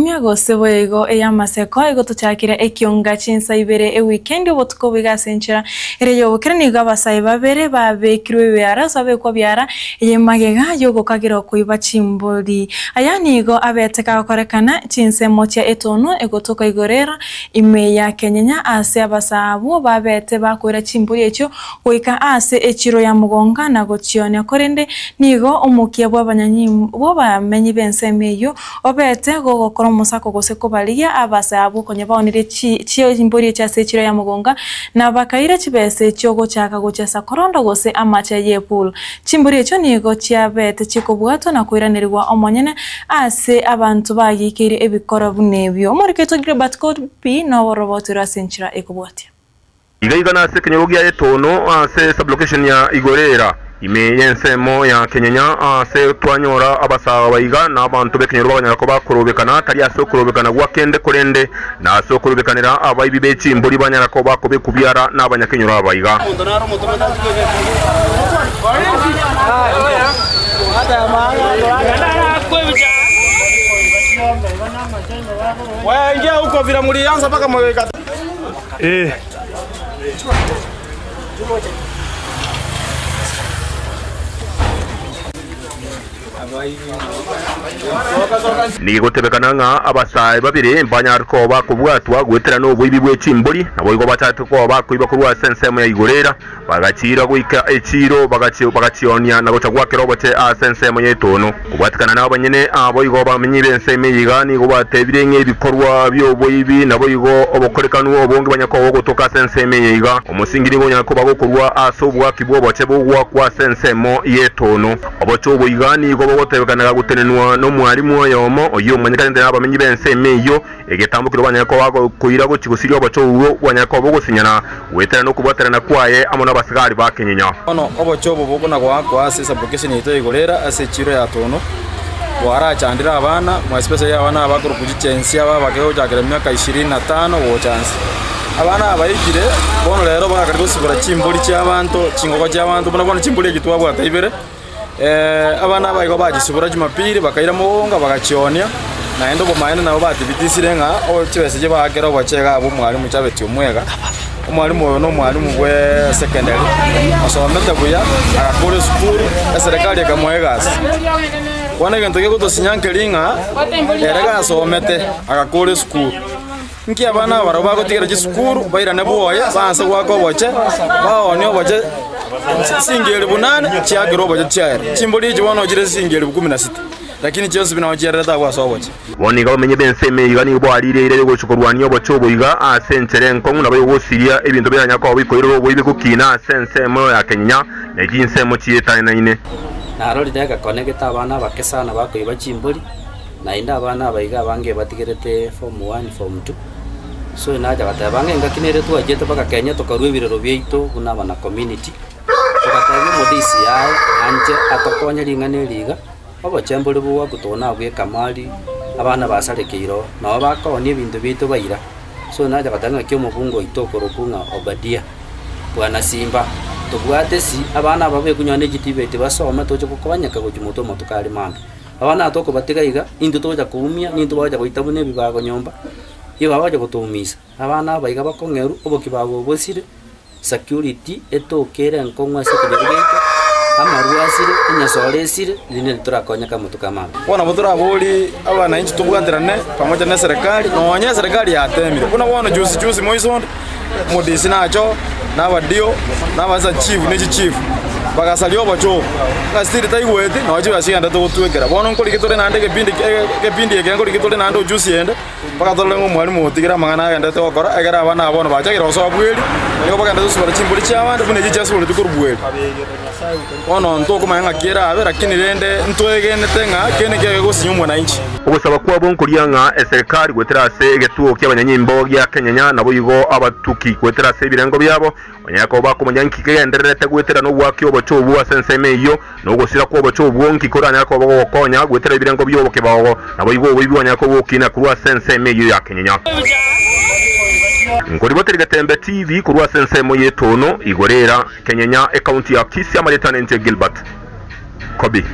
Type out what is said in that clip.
kumia gose boigo eyamaseko egotuchakira ekionga chinsa ibere weekend obotuko bigasenchera ere yobokera ni gabasai babere babekirwe byara sabe ko byara yemagega yogokagira koiba chimboli ayanigo abeteka korekana chinse mocha etono egotoka igorera ime ya Kenya ase abasabu babete bakwera chimboli echo oika ase echiro ya mugonga na gochione korende nigo omukia bw'abanyanyi bo bamenyi bensemeyo obete gogokora musako gose kobalia abasabu konye baonire chiyo chimboli cha sechiro ya mugonga na bakaira chibese cyogo chaka gochesa korondo gose amacha yepul chimboli echo nigo chiabete chikobwato na kwiranirwa omonyene ase abantu bagikire ebikora bunebyo omoriketo Gilbert Kopi no robotira senchira ekobwatia igana se Kenyarugia etono se sublocation ya Igorera ime yensemo ya Kenya se twanyora abasaba bayiga na abantu bekenyero banyako bakorobekana tari asokorobekana gwakende korende na asokorobekanira abayibi bechimboli banyako bakobe kubyara na abanyakenyero abayiga waingia huko vile mlianza mpaka mweka ni gotebekana nga abasai babire mbanyarko bakubwatwa gwetera no bwibi bwechimboli nabo igo batatu ko bakuiba kurwa sensemo ya Igorera bagachira guika echiro bagachionia na gochagwa kerobote a sensemo yetono kubwatikana nabo banyene abo igo bamenyi benseme yigani go batebire nge bikorwa byo bwibi nabo igo obokorekanu obonge banyako gotoka senseme yiga omusingiri go nyako bagokurwa asobwa kibwo boche bugwa kwa sensemo yetono obocho buyigani go botebekana gutenenwa no mwarimu yomo oyo manyikande n'abamenyi bensemeyo egetambukiro banyako bago kuira go chigusiri obocho uwo banyako bogosinyana wetera no kubwaterana kwaye amona basigari ba Kenya ono obocho bobona kwa ase sublocation yito Igorera ase chiro ya tono wara chandira abana mu special y'abana abakuru kugichensi aba bageho jagera myaka 25 wo chance abana abayigire bono rero bakari gusubira chimboli cy'abantu chingogo cy'abantu bona chimboli gitwa bwata ibere abana bayigo bagisubira jumapiri bakaira mugonga bagachionia na endo bomaene nabo batibitisire nga o chibese bagera bachega abo mwarimu cyabeti umwega umwarimu no mwarimu gwe secondary asomete buya akakore school serikali akamwegas wana gento ke kutosinyankelinga erega asomete akakore school nki abana baro bagotigera ji school bayira ne boya banse gwako boche baonyo boche singeli bunane cyagiro boche cyare chimboli jibono jire singeli 16 lakini cyose binawajerera tagwa soboche boni ga bamenye benseme yigani bo arire ire go chukurwani obocho boyiga asentere nkongu nabo yogosiria ebintu byanya ko bikorero boyibe kukina sensemo ya Kenya ne jinsemo chiyetane na ine narori daga connect abana bakesana bakoyiba chimboli na inda abana bayiga bange batigerete form 1 form 2 so naja batabange ngakinere tu ajete baka Kenya tokarwe birero byeito kuna bana community tukataye modisi yae anje atokonya lingane liga abo chembole buwa kutona bwe kamali abana basarekeiro nabo bakonie bintu bito bayira so naja batanga kyo mubungo itokoro kunga Obadia bwana Simba tubwate si abana babe kunyane gitibete basoma toje kukobanyaka gujumuto motukali manda abana atoko batigayiga into toja kuumia ninto baja goitabune bibago nyomba iyo baje gutumisa abana bayiga bakongeru obokibago bosire security etokere nkongwa sekugegeka amaruasire inyasoresire line turakonya kama tukamama wana mutura boli abana inchi tubwaterane pamoja na serikali nonya serikali yatemire kuna wana juice moison modisi nacho nabadio nabaza chief ne chief bagasalio bacho ngasiri taigwete nawaje basianda to gutwekera bono nkori kitore nande kepindi ege nkori kitore nande juice yende bakatole ngo mwalimu otigira mangana yende to gukora egera abana abono bachagira oso abweli nigo baganda tusubira chimboli cy'abandi bune gichasu buli tukurubweli ono ntoko manga kira abe lakini rende ntwegene tenga kene kege gusinyumwa na inchi ubusaba kwa bonkuriya nga serikali gwetera se getuo ky'abanyanyimbo ya Kenya nabo yigo abatuki gwetera se birengo byabo banyako bakomanya nkikegenderete gwetera no bwaki obocho obwa sensemeyo no gusira ko obocho obwonki koranya ko bogokonya gwetera birengo byoboke bawo nabo yigo bibanyako bokina kurwa sensemeyo ya Kenya Ngori boterega Tembe TV kurwa sensemo yetono Igorera Kenya county ya Kisii Amaletane Gilbert Kobi